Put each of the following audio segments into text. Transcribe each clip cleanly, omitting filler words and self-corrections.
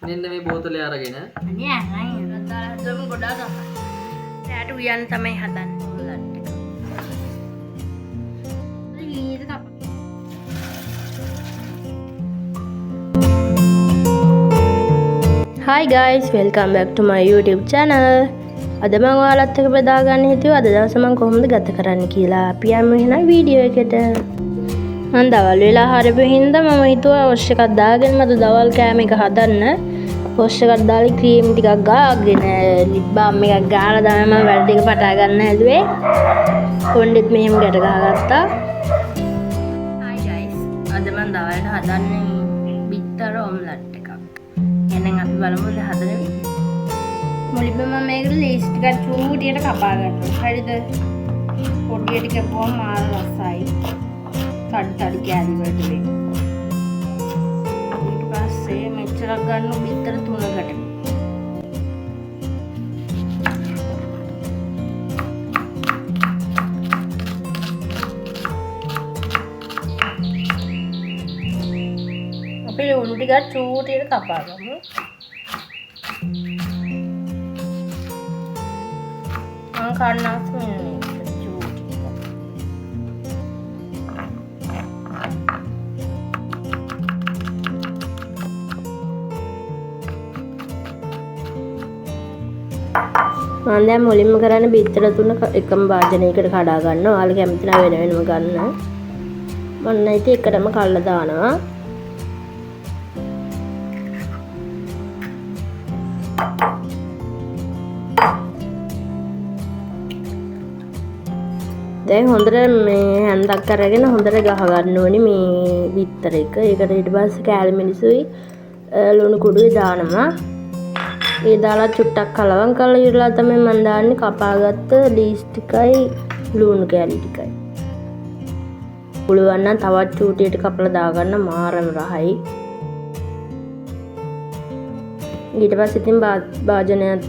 මෙන්න මේ බෝතලේ අරගෙන අනේ අනේ රත්තරන් හදමු ගොඩාක් අහන්න. එයාට උයන් තමයි හදන්නේ උලත් එක. ඊට කප. Hi guys, welcome back to my YouTube channel. අද මම ඔයාලත් එක්ක බෙදා ගන්න හිතුවා අද දවසේ මම කොහොමද ගත කරන්න කියලා. අපි යමු එහෙනම් වීඩියෝ එකට. මම දවල් වෙලා හරිපු හින්දා මම හිතුවා වොෂ් එකක් දාගෙන මම දවල් කෑම එක හදන්න. වොෂ් එකක් දාලා ක්‍රීම් ටිකක් ගාගෙන ලිප් බාම් එකක් ගාලා තමයි මම වැඩ ටික පටා ගන්න හැදුවේ. කොණ්ඩෙත් මෙහෙම ගැට ගහගත්තා. Hi guys, අද මම දවල්ට හදන්නේ බිත්තර ඔම්ලට් එකක්. එහෙනම් අපි බලමු හදන විදිහ. මුලින්ම මම මේකට ලීස්ට් ටිකක් චූටියට කපා ගන්නවා. හරිද? පොඩියට කපුවම මාර රසයි. කඩ කෑලි වලට වෙයි. ඊට පස්සේ මෙච්චරක් ගන්න බිත්තර 3කට. අපි උණු ටිකක් චූටියට කපා ගමු. කන්නස් මෙන්න චූටි. මම දැන් මුලින්ම කරන්නේ බිත්තර 3 එකම භාජනයකට කඩා ගන්නවා. ඔයාලා කැමති නම් වෙන වෙනම ගන්න. මම ඉතින් එකටම කල්ලා දානවා. දැන් හොඳට මේ හැන්දක් අරගෙන හොඳට ගහ ගන්න ඕනේ මේ බිත්තර එක. ඒකට ඊට පස්සේ කෑලි මිරිසුයි ලුණු කුඩුයි දානවා. ඒ දාලා චුට්ටක් කලවම් කරලා ඉවරලා තමයි මම දාන්නේ කපාගත්ත ලීස් ටිකයි ලුණු කෑලි ටිකයි. පුළුවන් නම් තවත් චූටියට කපලා දාගන්න මාරම රහයි. ඊට පස්සේ ඉතින් භාජනයක්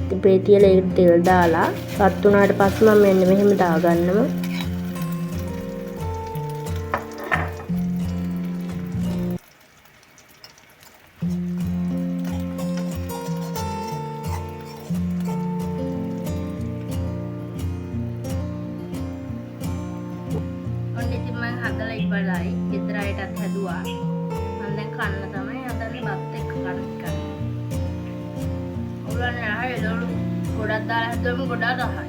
තියලා ඒක තෙල් දාලා පත් වුණාට පස්සේ මම මෙන්න මෙහෙම දාගන්නවා. ඉතින් මම හදලා ඉවරයි. ගෙදර අයටත් හැදුවා. මම දැන් කන්න තමයි හදන්නේ බත් එක්ක කරන්නේ. ඔයාලා නෑ එළවලු ගොඩක් දාලා හැදුවම ගොඩක් රහයි.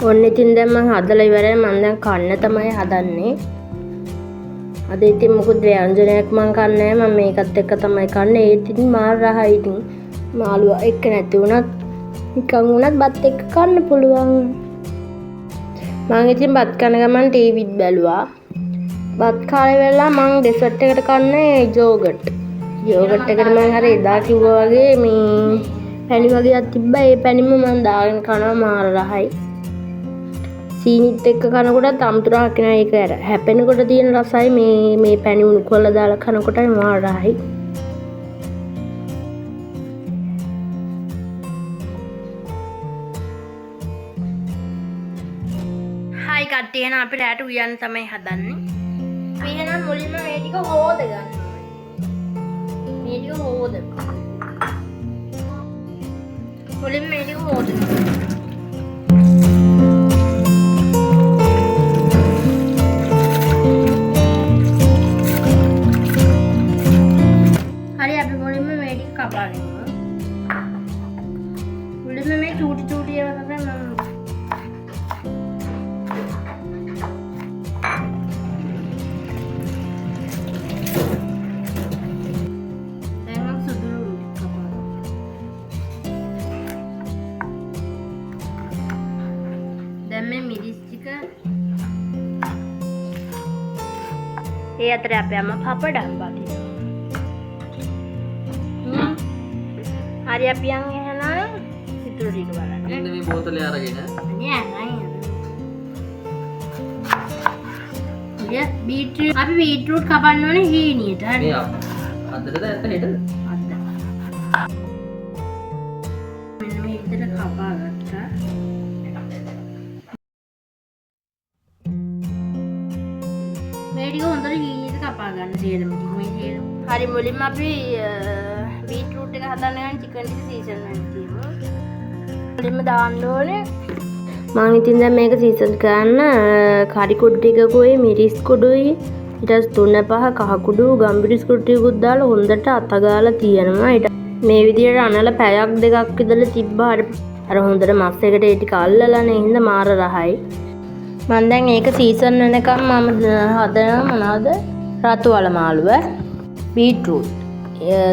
ඔන්න ඉතින් දැන් මම හදලා ඉවරයි. මම දැන් කන්න තමයි හදන්නේ. අද ඉතින් මොකද ව්‍යංජනයක් මම කන්නේ නැහැ. මම මේකත් එක්ක තමයි කන්නේ. ඒත් ඉතින් මාර රහයි. ඉතින් මාළුවා එක්ක නැති වුණත් නිකන් වුණත් බත් එක්ක කන්න පුළුවන්. මම ඉතින් බත් කන ගමන් ටීවීත් බැලුවා. බත් කාලේ වෙලා මම ඩෙසර්ට් එකට කන්නේ යෝගට්. යෝගට් එකට මම හරි එදා කිව්වා වගේ මේ පැණි වගේක් තිබ්බා. ඒ පැණිම මම දාගෙන කනවා මාර රහයි. සීනිත් එක්ක කනකොටත් අමුතුරක් නෑ. ඒක හැපෙනකොට තියෙන රසයි මේ පැණි උණු කරලා දාලා කනකොට මාර රහයි. හයි කට්ටිය, එහෙනම් අපිට ඇට උයන් තමයි හදන්නේ. අපි එහෙනම් මුලින්ම මේ ටික හොද ගන්න ඕනේ. මේ ටික හොද. මුලින්ම මේ ටික හොද. හරි අපි මුලින්ම මේ ටික කපා ගමු. මුලින්ම මේ චූටි චූටි ඒවා තමයි මම මේ මිරිස් ටික ඒ අතර අපි අම්මා පපඩම් බදිනවා. හරි අපි යන් එහෙනම් සිතුරු ටික බලන්න. මෙන්න මේ බෝතලේ අරගෙන නෑ බීට්‍රූට් අපි බීට්‍රූට් කපන්න ඕනේ හීනියට. හරි. මේ අද්දටද නැත්නම් හෙටද? අද්ද. මෙන්න මේ විදිහට කපා ගත්තා. මේ ටික හොඳට හීනියට කපා ගන්න. තේරෙම ටික මේ තේරෙම හරි මුලින්ම අපි බීට්රූට් එක හදන්න යන චිකන් ටික සීසන් වෙන්න තියමු. මුලින්ම දාන්න ඕනේ. මම ඉතින් දැන් මේක සීසන් කරන්න කරි කුඩු ටිකකුයි මිරිස් කුඩුයි ඊට පස්සේ 3-5 කහ කුඩු ගම්බිරිස් කුඩු ටිකකුත් දාලා හොඳට අතගාලා තියනවා. ඊට මේ විදිහට අනලා පැයක් දෙකක් විතර තිබ්බා. අර හොඳට මස් එකට ඒ ටික අල්ලලානේ හින්දා මාර රහයි. මම දැන් ඒක සීසන් වෙනකම් මම හදනවා මොනවද? රතු වලමාළුව, බීට්රූට්,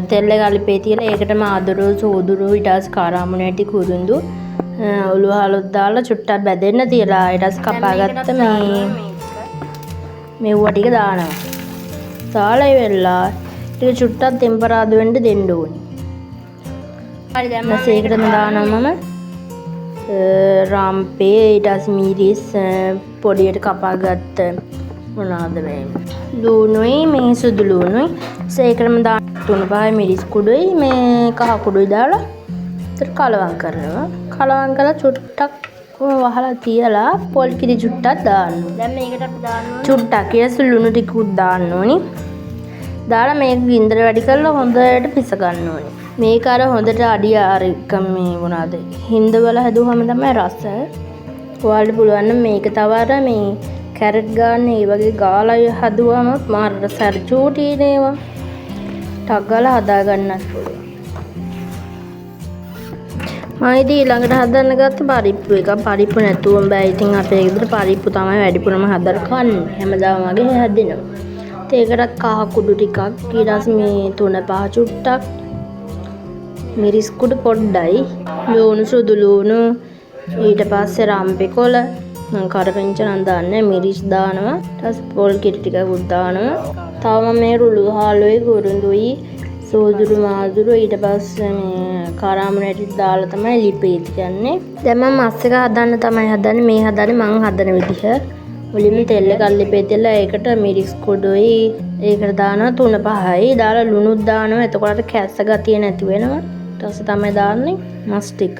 තෙල් එක අලිපේ තියලා ඒකටම ආදරු සෝදුරු ඊට පස්සේ කාරාමුණේ ටික උරුඳු ඔලුව හලොත් දාලා චුට්ටක් බැදෙන්න තියලා ඊට පස්සේ කපාගත්ත මෙව්ව ටික දානවා. දාලා ඉවරලා ටික චුට්ටක් ටෙම්පරාදු වෙන්න දෙන්න ඕනේ. හරි දැන් මම ඒකටම දානවා මම රාම්පේ ඊට පස්සේ මිරිස් පොඩියට කපාගත්ත මොනවාද මේ ලුණුයි මේ සුදු ලුණුයි ඒකටම දාන 3-5 මිරිස් කුඩුයි මේ කහ කුඩුයි දාලා ඒතර කලවම් කරනවා. කලවම් කරලා චුට්ටක් වහලා තියලා පොල් කිරි චුට්ටක් දාන්න. දැන් මේකට අපි දාන්න ඕනේ චුට්ටක් ඊස් ලුණු ටිකුත් දාන්න ඕනි. දාලා මේක ගින්දර වැඩි කරලා හොඳට පිස ගන්න ඕනි. මේක අර හොඳට අඩිය අරික මේ මොනවාද හින්දවල හැදුවම තමයි රස. ඔයාලට පුළුවන් නම් මේක තව අර මේ කැරට් ගන්න ඒ වගේ ගාලා හදුවම මාර රස අර චූටි නේවා. ටක් ගාලා හදා ගන්නත් පුළුවන්. මම ඉතින් ඊළඟට හදන්න ගත්ත පරිප්පු එක. පරිප්පු නැතුවම බෑ. ඉතින් අපේ ගෙදර පරිප්පු තමයි වැඩිපුරම හදලා කන්නේ. හැමදාම වගේ හැදෙනවා. ඒකටත් කහ කුඩු ටිකක් ඊට පස්සේ මේ 3-5 චුට්ටක් මිරිස් කුඩු පොඩ්ඩයි ලුණු සුදු ලුණු ඊට පස්සේ රම්පේ කොළ මම කරපිංචනම් දාන්නේ මිරිස් දානවා. ඊට පස්සේ පොල් කිරි ටිකකුත් දානවා. තව මම මේ රුළු හාලුයි ගුරුඳුයි සෝදුරු මාදුරු ඊට පස්සේ මේ කාරාමුණේට දාලා තමයි ලිපේ තියන්නේ. දැන් මම මස් එක හදන්න තමයි හදන්නේ. මේ හදන්නේ මම හදන විදිහ. මුලින්ම තෙල් එක අල්ලිපේ තියලා ඒකට මිරිස් කුඩුයි ඒකට දානවා 3-5යි දාලා ලුණුත් දානවා. එතකොට කැස්ස ගතිය නැති වෙනවා. ඊට පස්සේ තමයි දාන්නේ මස් ටික.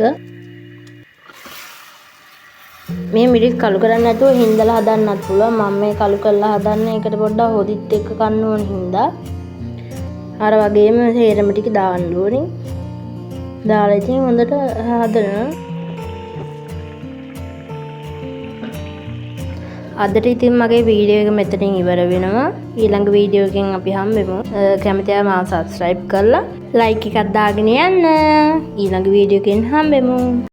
මේ මිරිස් කළු කරන්නේ නැතුව හින්දලා හදන්නත් පුළුවන්. මම මේ කළු කරලා හදන්නේ ඒකට පොඩ්ඩක් හොදිත් එක්ක කන්න ඕන හින්දා. අර වගේම හේරම ටික දාන්න ඕනේ. දාලා ඉතින් හොඳට හදනවා. අදට ඉතින් මගේ වීඩියෝ එක මෙතනින් ඉවර වෙනවා. ඊළඟ වීඩියෝ එකෙන් අපි හම්බෙමු. කැමති අය මාව subscribe කරලා like එකක් දාගෙන යන්න. ඊළඟ වීඩියෝ එකෙන් හම්බෙමු.